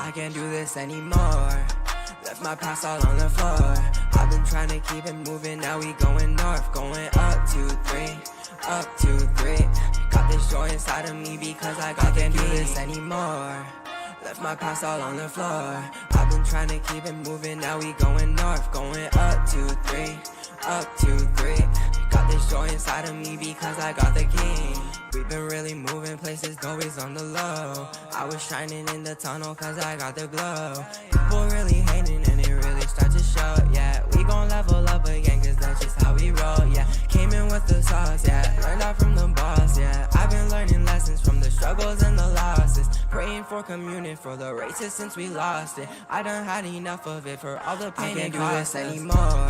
I can't do this anymore. Left my past all on the floor. I've been trying to keep it moving, now we going north. Going up 2, 3, up 2, 3. Got this joy inside of me because I can't do this anymore. Left my past all on the floor. I've been trying to keep it moving, now we going north. Going up 2, 3, up 2, 3. Got this joy inside of me because I got the key. We've been really moving places, always on the low. I was shining in the tunnel cause I got the glow. People really hating and it really starts to show, yeah. We gon' level up again cause that's just how we roll, yeah. Came in with the sauce, yeah. Learned out from the boss, yeah. I've been learning lessons from the struggles and the losses. Praying for communion for the races since we lost it. I done had enough of it for all the pain and cost anymore.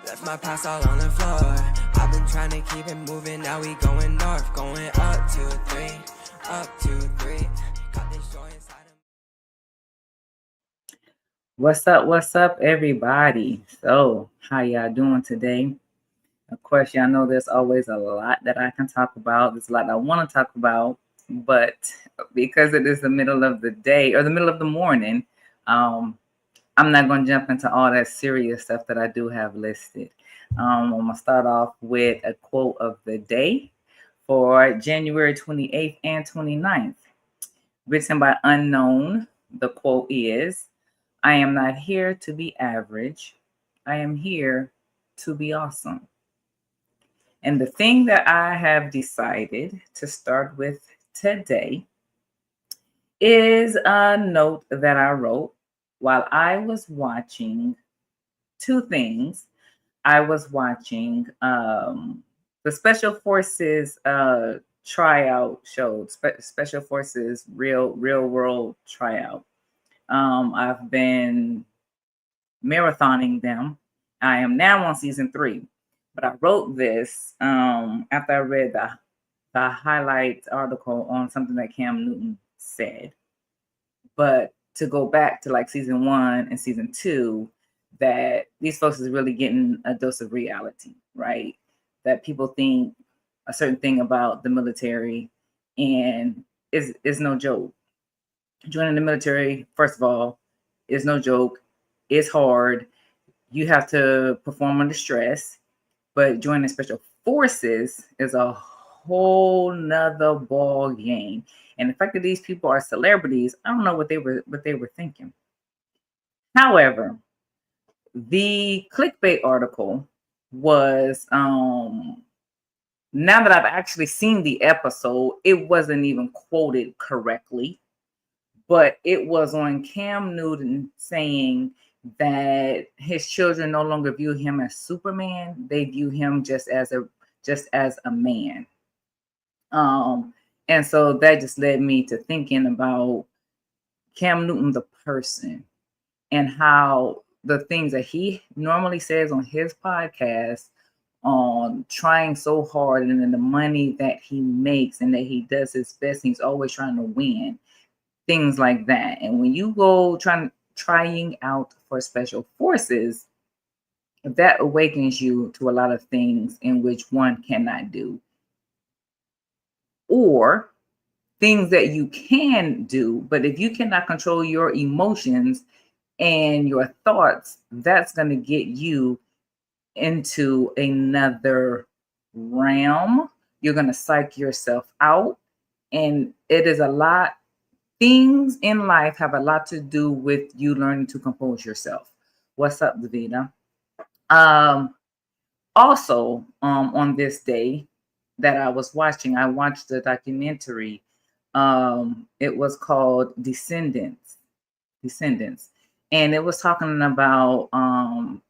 Left my past all on the floor. I've been trying to keep it moving, now we going north. Going up 2, 3, up 2, 3. Got this joy inside of me. What's up, everybody? So, how y'all doing today? Of course, y'all know there's always a lot that I can talk about. There's a lot I want to talk about, but because it is the middle of the day or the middle of the morning, I'm not going to jump into all that serious stuff that I do have listed. I'm going to start off with a quote of the day for January 28th and 29th, written by Unknown. The quote is, "I am not here to be average. I am here to be awesome." And the thing that I have decided to start with today is a note that I wrote while I was watching two things. I was watching the Special Forces tryout show, Special Forces Real World tryout. I've been marathoning them. I am now on season 3, but I wrote this after I read the highlight article on something that Cam Newton said. But to go back to like season 1 and season 2, that these folks is really getting a dose of reality, right? That people think a certain thing about the military and is no joke. Joining the military, first of all, is no joke. It's hard. You have to perform under stress. But joining special forces is a whole nother ball game. And the fact that these people are celebrities, I don't know what they were thinking. However, the clickbait article was now that I've actually seen the episode, it wasn't even quoted correctly, but it was on Cam Newton saying that his children no longer view him as Superman; they view him just as a man. And so that just led me to thinking about Cam Newton, the person, and how the things that he normally says on his podcast on trying so hard and then the money that he makes and that he does his best, he's always trying to win, things like that. And when you go trying out for special forces, that awakens you to a lot of things in which one cannot do, or things that you can do, but if you cannot control your emotions and your thoughts, that's going to get you into another realm. You're going to psych yourself out. And it is a lot. Things in life have a lot to do with you learning to compose yourself. What's up, Davina? Also, on this day that I was watching, I watched the documentary. It was called Descendants. And it was talking about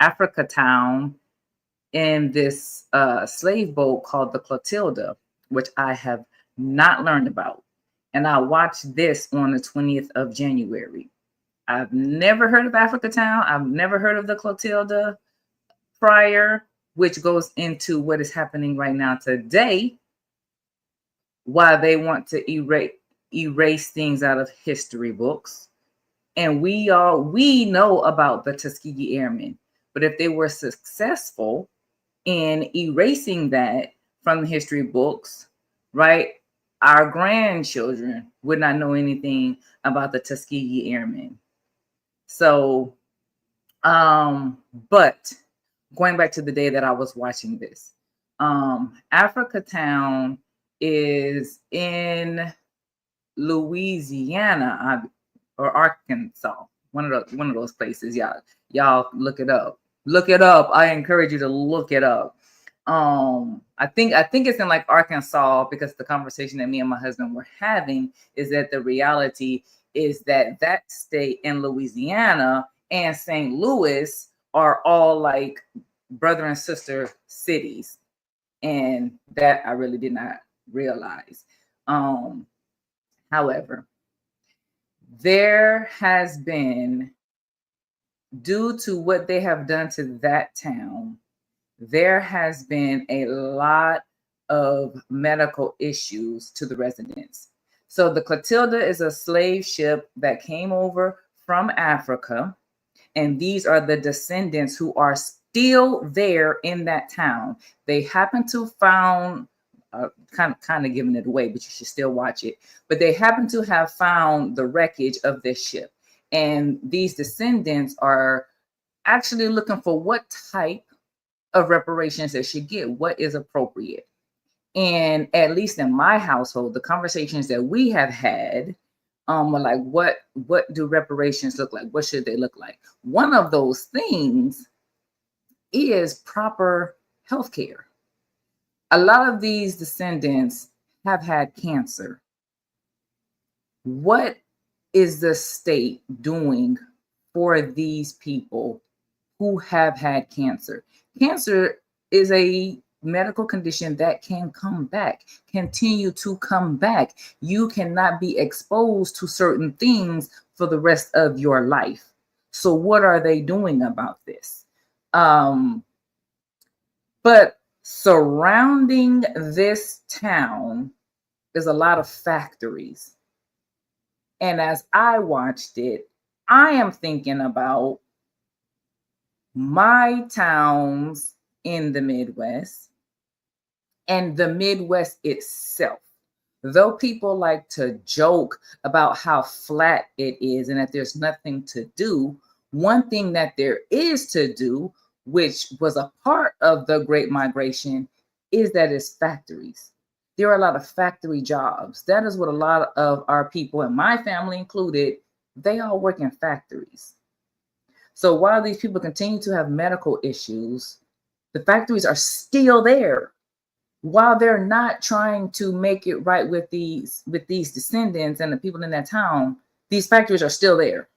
Africa Town in this slave boat called the Clotilda, which I have not learned about. And I watched this on the 20th of January. I've never heard of Africa Town. I've never heard of the Clotilda prior, which goes into what is happening right now today, why they want to erase things out of history books. And we know about the Tuskegee Airmen, but if they were successful in erasing that from the history books, right? our grandchildren would not know anything about the Tuskegee Airmen. So, but going back to the day that I was watching this, Africa Town is in Louisiana or Arkansas, one of those places. Y'all look it up. Look it up. I encourage you to look it up. I think it's in like Arkansas, because the conversation that me and my husband were having is that the reality is that that state and Louisiana and St. Louis are all like brother and sister cities, and that I really did not realize. However, there has been, due to what they have done to that town, there has been a lot of medical issues to the residents. So the Clotilda is a slave ship that came over from Africa, and these are the descendants who are still there in that town. They happen to found, kind of giving it away, but you should still watch it. But they happen to have found the wreckage of this ship, and these descendants are actually looking for what type of reparations they should get, what is appropriate. And at least in my household, the conversations that we have had were like, what do reparations look like? What should they look like? One of those things is proper health care. A lot of these descendants have had cancer. What is the state doing for these people who have had cancer? Cancer is a medical condition that can come back, continue to come back. You cannot be exposed to certain things for the rest of your life. So what are they doing about this? But surrounding this town is a lot of factories. And as I watched it, I am thinking about my towns in the Midwest and the Midwest itself. Though people like to joke about how flat it is and that there's nothing to do, one thing that there is to do, which was a part of the Great Migration, is that it's factories. There are a lot of factory jobs. That is what a lot of our people, and my family included, they all work in factories. So while these people continue to have medical issues, the factories are still there. While they're not trying to make it right with these descendants and the people in that town, these factories are still there,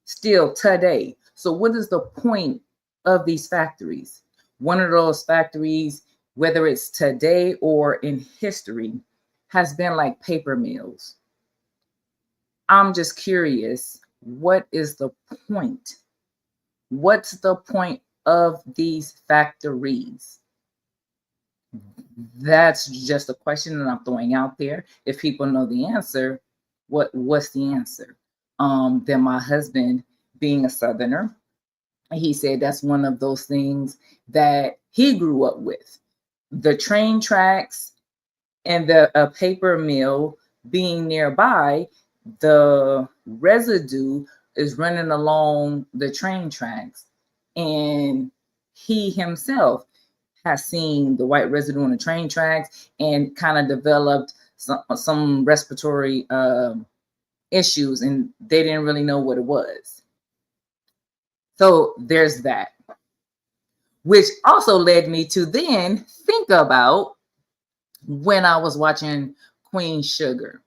still today. So what is the point of these factories? One of those factories, whether it's today or in history, has been like paper mills. I'm just curious, what is the point? What's the point of these factories? That's just a question that I'm throwing out there. If people know the answer, what's the answer? Then my husband, being a Southerner, he said that's one of those things that he grew up with. The train tracks and the paper mill being nearby, the residue is running along the train tracks. And he himself has seen the white residue on the train tracks and kind of developed some respiratory issues, and they didn't really know what it was. So there's that, which also led me to then think about when I was watching Queen Sugar.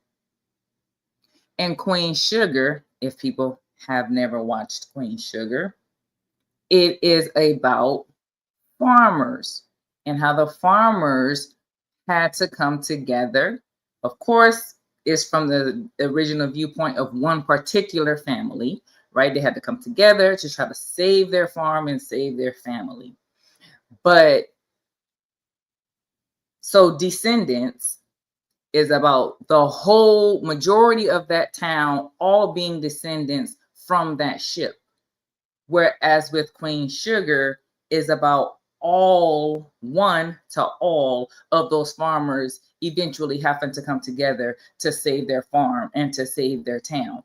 And Queen Sugar, if people have never watched Queen Sugar, it is about farmers and how the farmers had to come together. Of course, it's from the original viewpoint of one particular family, right? They had to come together to try to save their farm and save their family. But so Descendants is about the whole majority of that town all being descendants from that ship. Whereas with Queen Sugar is about one to all of those farmers eventually having to come together to save their farm and to save their town.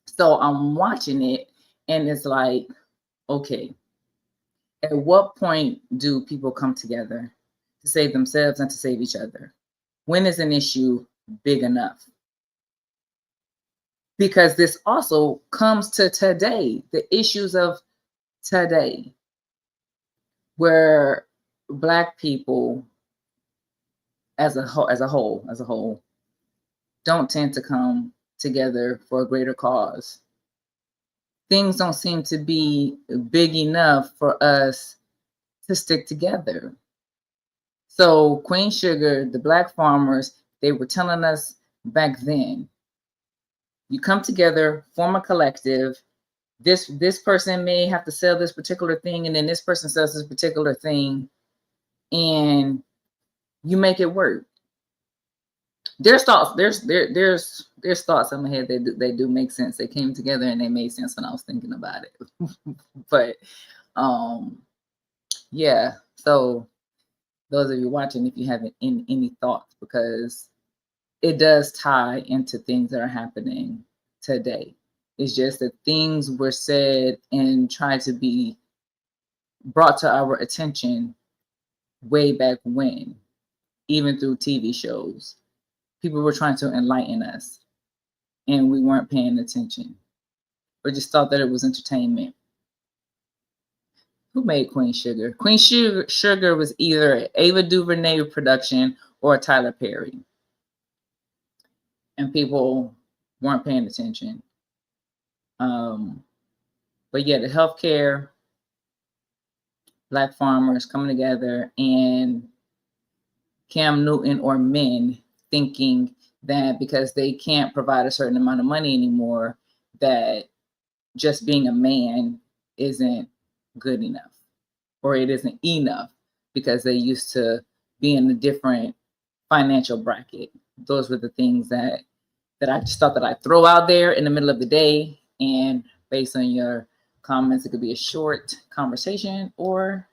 So I'm watching it and it's like, okay, at what point do people come together to save themselves and to save each other? When is an issue big enough? Because this also comes to today, the issues of today, where Black people as a whole don't tend to come together for a greater cause. Things don't seem to be big enough for us to stick together. So Queen Sugar, the Black farmers, they were telling us back then, you come together, form a collective. This person may have to sell this particular thing, and then this person sells this particular thing, and you make it work. There's thoughts in my head that they do make sense. They came together and they made sense when I was thinking about it. But yeah, so those of you watching, if you have any thoughts, because it does tie into things that are happening today. It's just that things were said and tried to be brought to our attention way back when, even through TV shows. People were trying to enlighten us and we weren't paying attention. We just thought that it was entertainment. Who made Queen Sugar? Queen Sugar was either an Ava DuVernay production or a Tyler Perry. And people weren't paying attention. But yeah, the healthcare, Black farmers coming together, and Cam Newton or men thinking that because they can't provide a certain amount of money anymore, that just being a man isn't good enough, or it isn't enough because they used to be in a different financial bracket. Those were the things that I just thought that I'd throw out there in the middle of the day, and based on your comments, it could be a short conversation or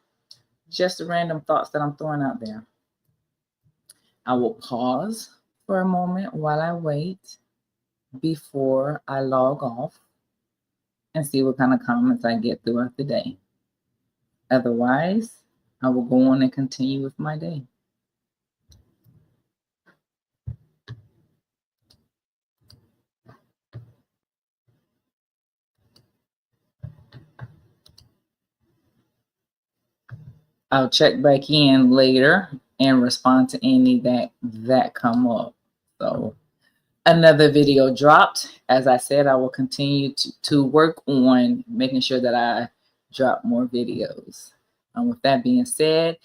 just the random thoughts that I'm throwing out there. I will pause for a moment while I wait before I log off and see what kind of comments I get throughout the day. Otherwise, I will go on and continue with my day. I'll check back in later and respond to any that come up. So another video dropped. As I said, I will continue to work on making sure that I drop more videos. And with that being said,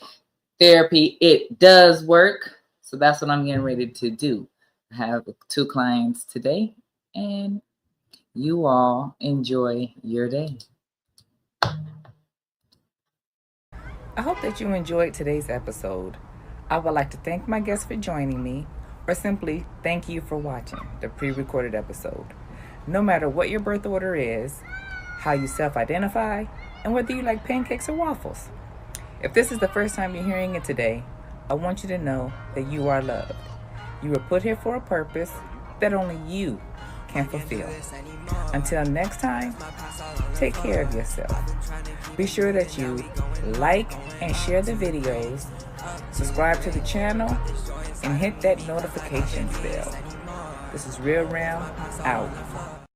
therapy, it does work. So that's what I'm getting ready to do. I have 2 clients today, and you all enjoy your day. I hope that you enjoyed today's episode. I would like to thank my guests for joining me, or simply thank you for watching the pre-recorded episode. No matter what your birth order is, how you self-identify, and whether you like pancakes or waffles. If this is the first time you're hearing it today, I want you to know that you are loved. You were put here for a purpose that only you can fulfill. Until next time, take care of yourself. Be sure that you like and share the videos, subscribe to the channel, and hit that notifications bell. This is RealRam out.